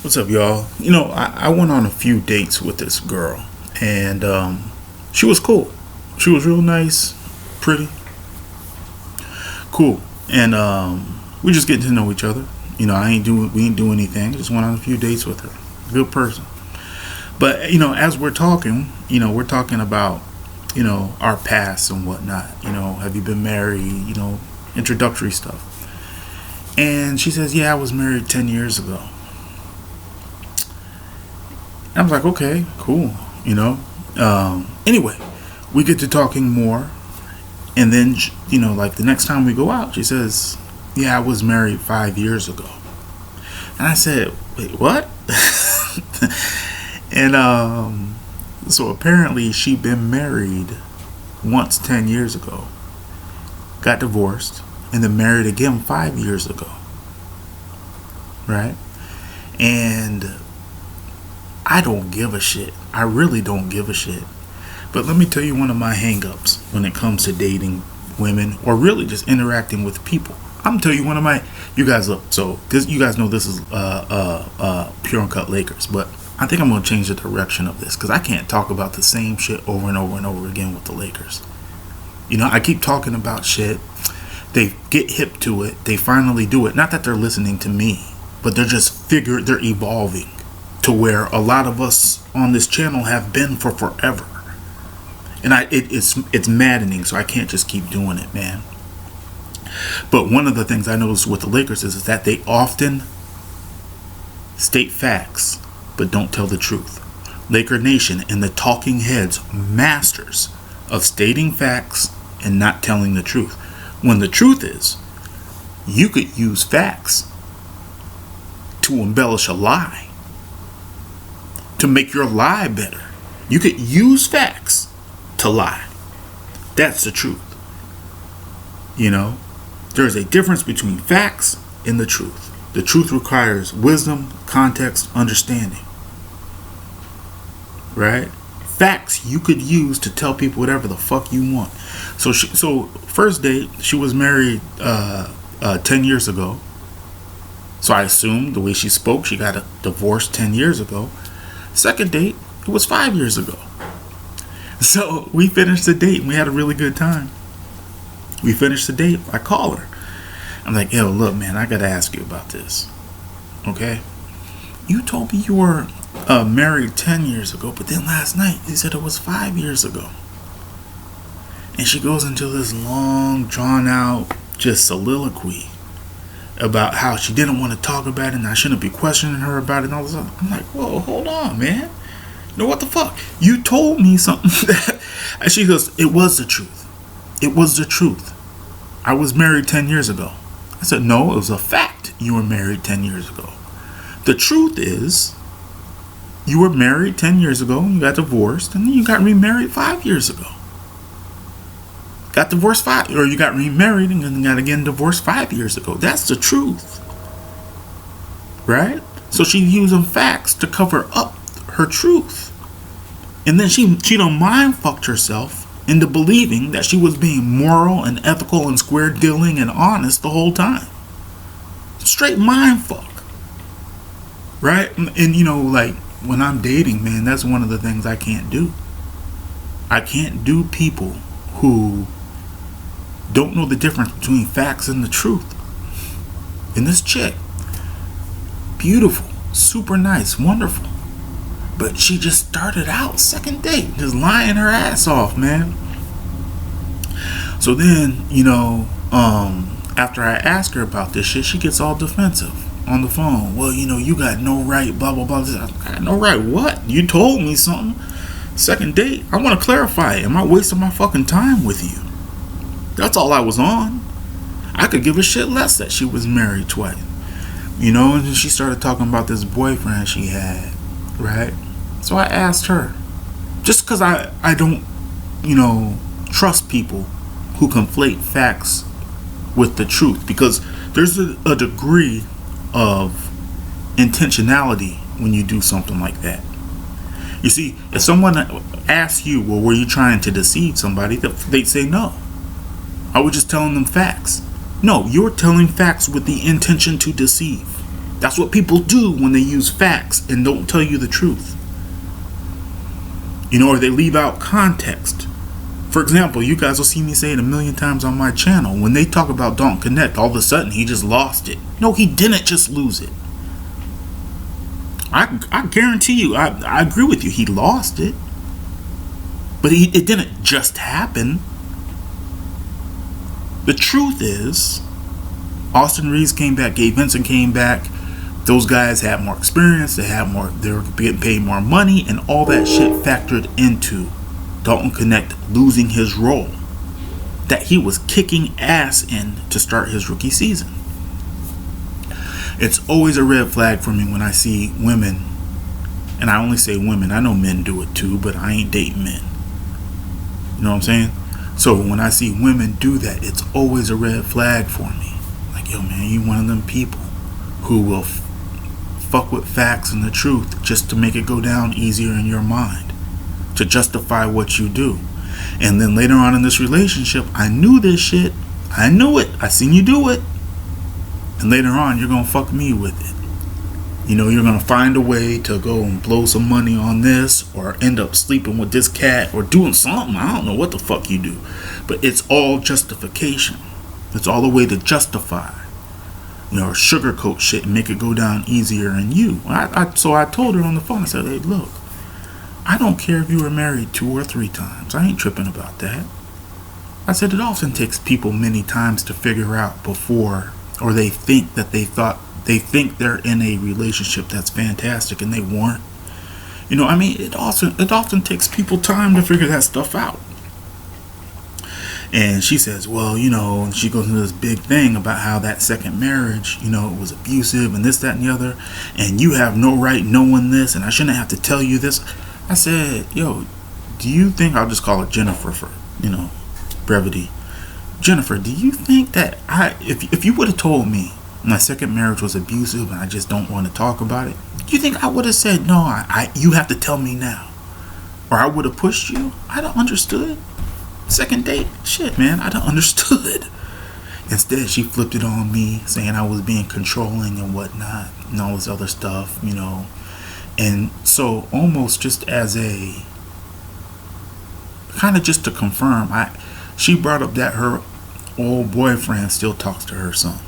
What's up, y'all? I went on a few dates with this girl, and she was cool. She was real nice, pretty, cool, and we just getting to know each other. We ain't do anything. Just went on a few dates with her. Good person. But as we're talking, we're talking about our past and whatnot. Have you been married? Introductory stuff. And she says, "Yeah, I was married 10 years ago." I was like, okay, cool, Anyway, we get to talking more, and then, like the next time we go out, she says, "Yeah, I was married 5 years ago." And I said, "Wait, what?" And so apparently she'd been married once 10 years ago, got divorced, and then married again 5 years ago, right? And I don't give a shit. I really don't give a shit. But let me tell you one of my hangups when it comes to dating women or really just interacting with people. I'm tell you one of my. You guys look. So you guys know this is Pure Uncut Lakers, but I think I'm gonna change the direction of this because I can't talk about the same shit over and over and over again with the Lakers. I keep talking about shit. They get hip to it. They finally do it. Not that they're listening to me, but they're evolving to where a lot of us on this channel have been for forever. And it's maddening, so I can't just keep doing it, man. But one of the things I notice with the Lakers is that they often state facts but don't tell the truth. Laker Nation and the talking heads, masters of stating facts and not telling the truth. When the truth is, you could use facts to embellish a lie, to make your lie better. You could use facts to lie. That's the truth. There's a difference between facts and the truth. The truth requires wisdom, context, understanding. Right? Facts you could use to tell people whatever the fuck you want. So first date, she was married 10 years ago. So I assume the way she spoke, she got a divorce 10 years ago. Second date, it was 5 years ago. So we finished the date and we had a really good time. We finished the date. I call her. I'm like, "Yo, look, man, I gotta ask you about this. Okay? You told me you were married 10 years ago, but then last night you said it was 5 years ago." And she goes into this long, drawn out, just soliloquy about how she didn't want to talk about it and I shouldn't be questioning her about it and all this stuff. I'm like, whoa, hold on, man. What the fuck? You told me something that... And she goes, "It was the truth. It was the truth. I was married 10 years ago." I said, "No, it was a fact you were married 10 years ago. The truth is, you were married 10 years ago, you got divorced, and then you got remarried 5 years ago. Got divorced or you got remarried and then got again divorced 5 years ago. That's the truth." Right? So she's using facts to cover up her truth. And then she done mind fucked herself into believing that she was being moral and ethical and square dealing and honest the whole time. Straight mind fuck. Right? And like when I'm dating, man, that's one of the things I can't do. I can't do people who don't know the difference between facts and the truth. And this chick, beautiful, super nice, wonderful. But she just started out second date, just lying her ass off, man. So then, after I ask her about this shit, she gets all defensive on the phone. "Well, you got no right, blah, blah, blah." I got no right what? You told me something. Second date. I want to clarify. Am I wasting my fucking time with you? That's all I was on. I could give a shit less that she was married twice. And then she started talking about this boyfriend she had, right? So I asked her, just because I don't, trust people who conflate facts with the truth, because there's a degree of intentionality when you do something like that. You see, if someone asks you, "Well, were you trying to deceive somebody?" they'd say no. I was just telling them facts. No, you're telling facts with the intention to deceive. That's what people do when they use facts and don't tell you the truth. You know, or they leave out context. For example, you guys will see me say it a million times on my channel. When they talk about Dalton Knecht, all of a sudden he just lost it. No, he didn't just lose it. I guarantee you, I agree with you, he lost it. But it didn't just happen. The truth is, Austin Reaves came back, Gabe Vincent came back. Those guys had more experience, they were getting paid more money, and all that shit factored into Dalton Knecht losing his role that he was kicking ass in to start his rookie season. It's always a red flag for me when I see women, and I only say women, I know men do it too, but I ain't dating men. You know what I'm saying? So when I see women do that, it's always a red flag for me. Like, yo man, you one of them people who will fuck with facts and the truth just to make it go down easier in your mind, to justify what you do. And then later on in this relationship, I knew this shit. I knew it. I seen you do it. And later on, you're going to fuck me with it. You know, you're going to find a way to go and blow some money on this, or end up sleeping with this cat, or doing something. I don't know what the fuck you do. But it's all justification. It's all a way to justify, you know, or sugarcoat shit and make it go down easier in you. So I told her on the phone, I said, hey, look, I don't care if you were married 2 or 3 times. I ain't tripping about that. I said it often takes people many times to figure out before, or they think they're in a relationship that's fantastic and they weren't. You know, I mean, it often takes people time to figure that stuff out. And she says, well, you know, and she goes into this big thing about how that second marriage, you know, it was abusive and this, that, and the other, and you have no right knowing this, and I shouldn't have to tell you this. I said, yo, do you think, I'll just call her Jennifer for, you know, brevity. Jennifer, do you think that if you would have told me my second marriage was abusive and I just don't want to talk about it, do you think I would have said, no, you have to tell me now? Or I would have pushed you? I don't understood. Second date? Shit, man, I don't understood. Instead, she flipped it on me, saying I was being controlling and whatnot, and all this other stuff, you know. And so, almost just as a, kind of just to confirm, she brought up that her old boyfriend still talks to her son,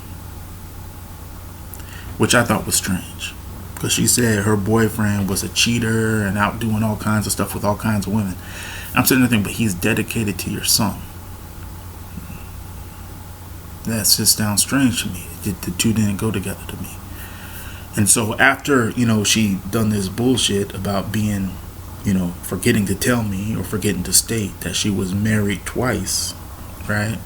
which I thought was strange, because she said her boyfriend was a cheater and out doing all kinds of stuff with all kinds of women. I'm saying nothing, but he's dedicated to your son. That just sounds strange to me. The two didn't go together to me. And so after, you know, she done this bullshit about being, you know, forgetting to tell me or forgetting to state that she was married twice, right?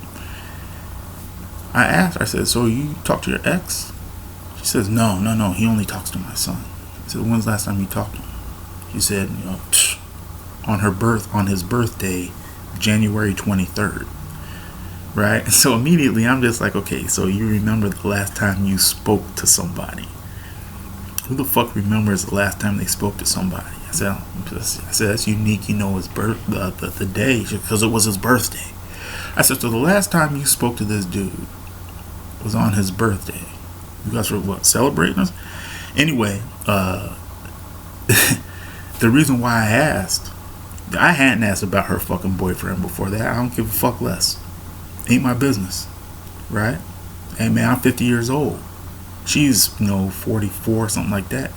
I asked her, I said, so you talk to your ex? She says, no, he only talks to my son. I said, when's the last time you talked to him? She said, you know, on his birthday, January 23rd. Right? So immediately I'm just like, okay, so you remember the last time you spoke to somebody. Who the fuck remembers the last time they spoke to somebody? I said that's unique, you know, his the day, because it was his birthday. I said, so the last time you spoke to this dude was on his birthday. You guys were what, celebrating us? Anyway, the reason why I hadn't asked about her fucking boyfriend before that. I don't give a fuck less. Ain't my business. Right? Hey man, I'm 50 years old. She's, you know, 44, something like that.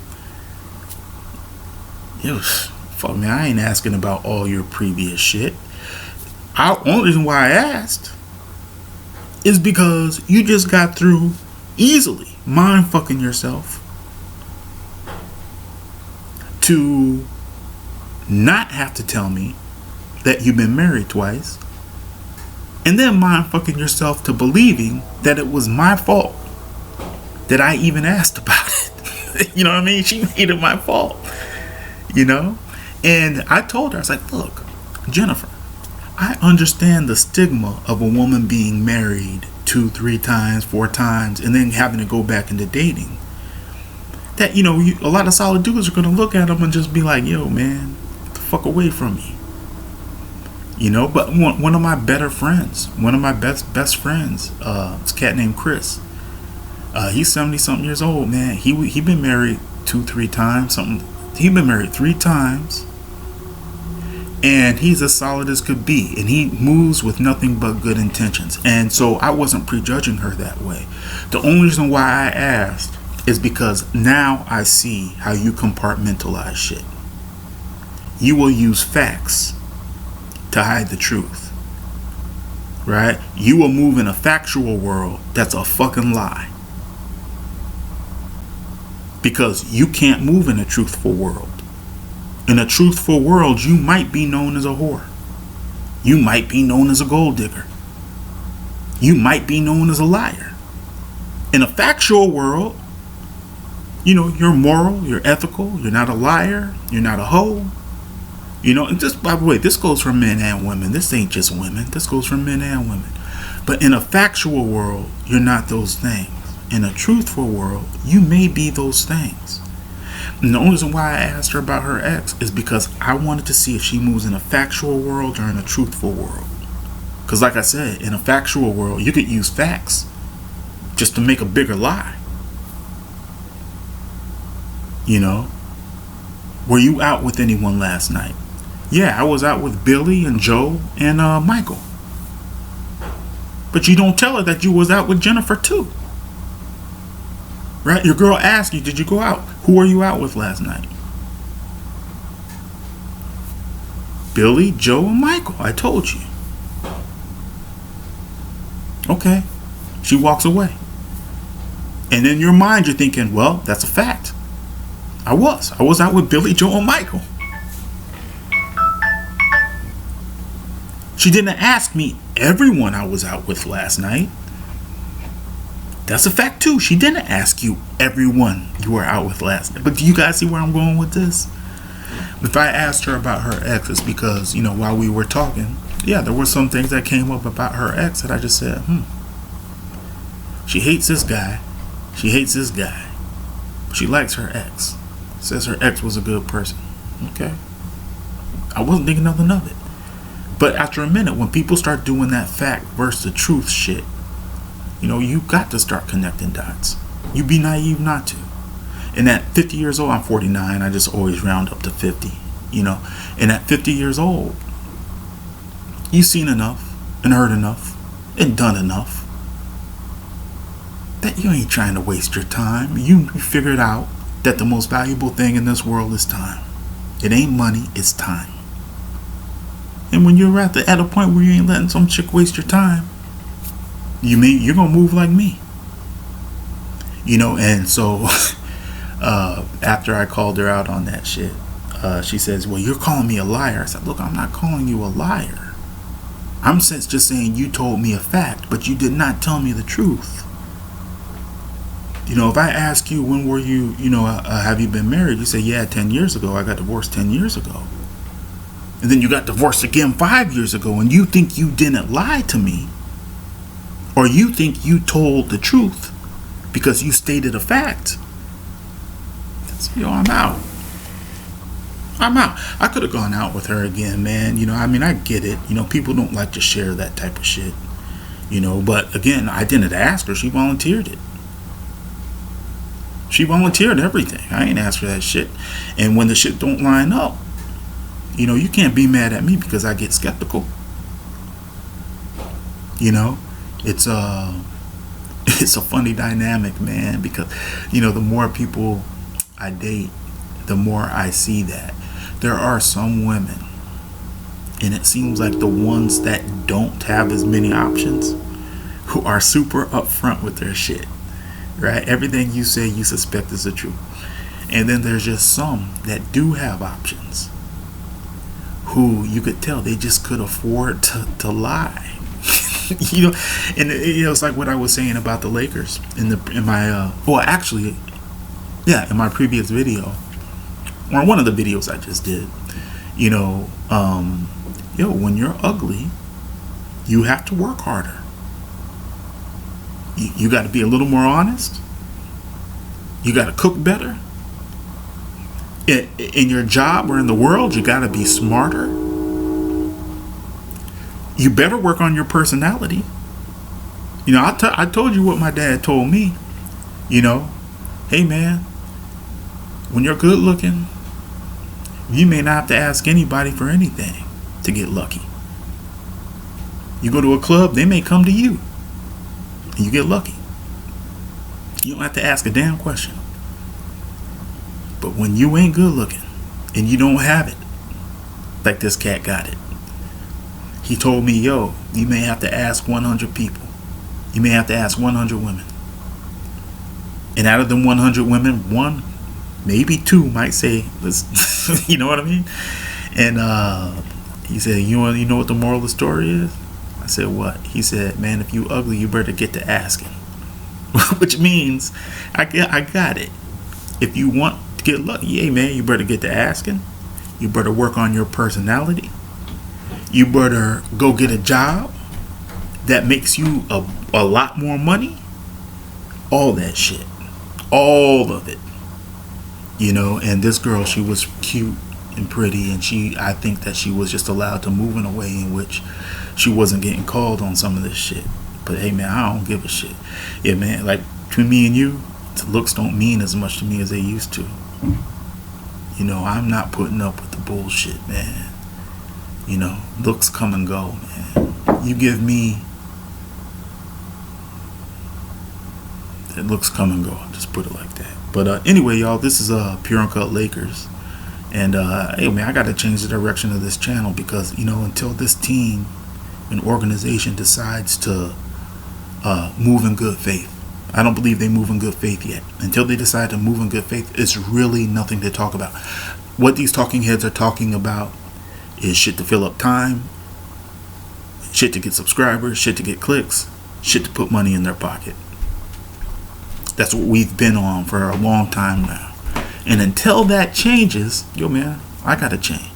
Yo, fuck man, I ain't asking about all your previous shit. Only reason why I asked is because you just got through easily mind fucking yourself to not have to tell me that you've been married twice, and then mind fucking yourself to believing that it was my fault that I even asked about it. You know what I mean? She made it my fault, you know? And I told her, I was like, look, Jennifer, I understand the stigma of a woman being married 2, 3 times, 4 times, and then having to go back into dating. That, you know, a lot of solid dudes are going to look at them and just be like, yo, man, get the fuck away from me. You know, but one of my better friends, one of my best friends, this cat named Chris. He's 70 something years old, man. He been married 2-3 times, something. He been married 3 times, and he's as solid as could be, and he moves with nothing but good intentions. And so I wasn't prejudging her that way. The only reason why I asked is because now I see how you compartmentalize shit. You will use facts to hide the truth, right? You will move in a factual world that's a fucking lie, because you can't move in a truthful world. In a truthful world, you might be known as a whore. You might be known as a gold digger. You might be known as a liar. In a factual world, you're moral, you're ethical, you're not a liar, you're not a hoe. And just, by the way, this goes for men and women. This ain't just women. This goes for men and women. But in a factual world, you're not those things. In a truthful world, you may be those things. And the only reason why I asked her about her ex is because I wanted to see if she moves in a factual world or in a truthful world. Because like I said, in a factual world, you could use facts just to make a bigger lie. Were you out with anyone last night? Yeah, I was out with Billy and Joe and Michael. But you don't tell her that you was out with Jennifer too. Right? Your girl asked you, did you go out? Who were you out with last night? Billy, Joe, and Michael. I told you. Okay. She walks away. And in your mind, you're thinking, well, that's a fact. I was out with Billy, Joe, and Michael. She didn't ask me everyone I was out with last night. That's a fact too. She didn't ask you everyone you were out with last night. But do you guys see where I'm going with this? If I asked her about her ex, it's because, while we were talking, yeah, there were some things that came up about her ex that I just said, she hates this guy. She hates this guy. She likes her ex. Says her ex was a good person. Okay. I wasn't thinking nothing of it. But after a minute, when people start doing that fact versus the truth shit, you got to start connecting dots. You be naive not to. And at 50 years old, I'm 49. I just always round up to 50. And at 50 years old, you've seen enough and heard enough and done enough that you ain't trying to waste your time. You figured out that the most valuable thing in this world is time. It ain't money, it's time. And when you're at a point where you ain't letting some chick waste your time, you're gonna move like me. And so after I called her out on that shit, she says, well, you're calling me a liar. I said, look, I'm not calling you a liar. I'm just saying you told me a fact, but you did not tell me the truth. If I ask you, when were you, have you been married? You say, yeah, 10 years ago. I got divorced 10 years ago. And then you got divorced again 5 years ago, and you think you didn't lie to me. Or you think you told the truth because you stated a fact. I'm out. I could have gone out with her again, man. I get it. People don't like to share that type of shit. But again, I didn't ask her. She volunteered it. She volunteered everything. I ain't asked for that shit. And when the shit don't line up, you can't be mad at me because I get skeptical. It's a funny dynamic, man, because the more people I date, the more I see that there are some women, and it seems like the ones that don't have as many options, who are super upfront with their shit, right? Everything you say you suspect is the truth. And then there's just some that do have options, who you could tell they just could afford to lie. And it's like what I was saying about the Lakers in my in my previous video, or one of the videos I just did. When you're ugly, you have to work harder. You got to be a little more honest. You got to cook better. In your job or in the world, you got to be smarter. You better work on your personality. I told you what my dad told me. You know, hey man, when you're good looking, you may not have to ask anybody for anything to get lucky. You go to a club, they may come to you, and you get lucky. You don't have to ask a damn question. But when you ain't good looking and you don't have it, like this cat got it, he told me, yo, you may have to ask 100 people. You may have to ask 100 women. And out of them 100 women, one, maybe two might say, you know what I mean? And he said, you know what the moral of the story is? I said, what? He said, man, if you ugly, you better get to asking. Which means, I got it. If you want to get lucky, hey man, you better get to asking. You better work on your personality. You better go get a job that makes you a lot more money. All that shit. All of it. You know, and this girl, she was cute and pretty, and I think that she was just allowed to move in a way in which she wasn't getting called on some of this shit. But hey man, I don't give a shit. Yeah man, like between me and you, the looks don't mean as much to me as they used to. You know, I'm not putting up with the bullshit, man. You know, looks come and go, man. You give me that, looks come and go. I'll just put it like that. But anyway, y'all, this is Pure Uncut Lakers. And hey man, I gotta change the direction of this channel, because you know, until this team and organization decides to move in good faith, I don't believe they move in good faith yet. Until they decide to move in good faith, it's really nothing to talk about. What these talking heads are talking about is shit to fill up time, shit to get subscribers, shit to get clicks, shit to put money in their pocket. That's what we've been on for a long time now. And until that changes, yo man, I gotta change.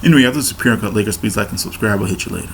Anyway, this is Pure Uncut Lakers. Please like and subscribe. I'll hit you later.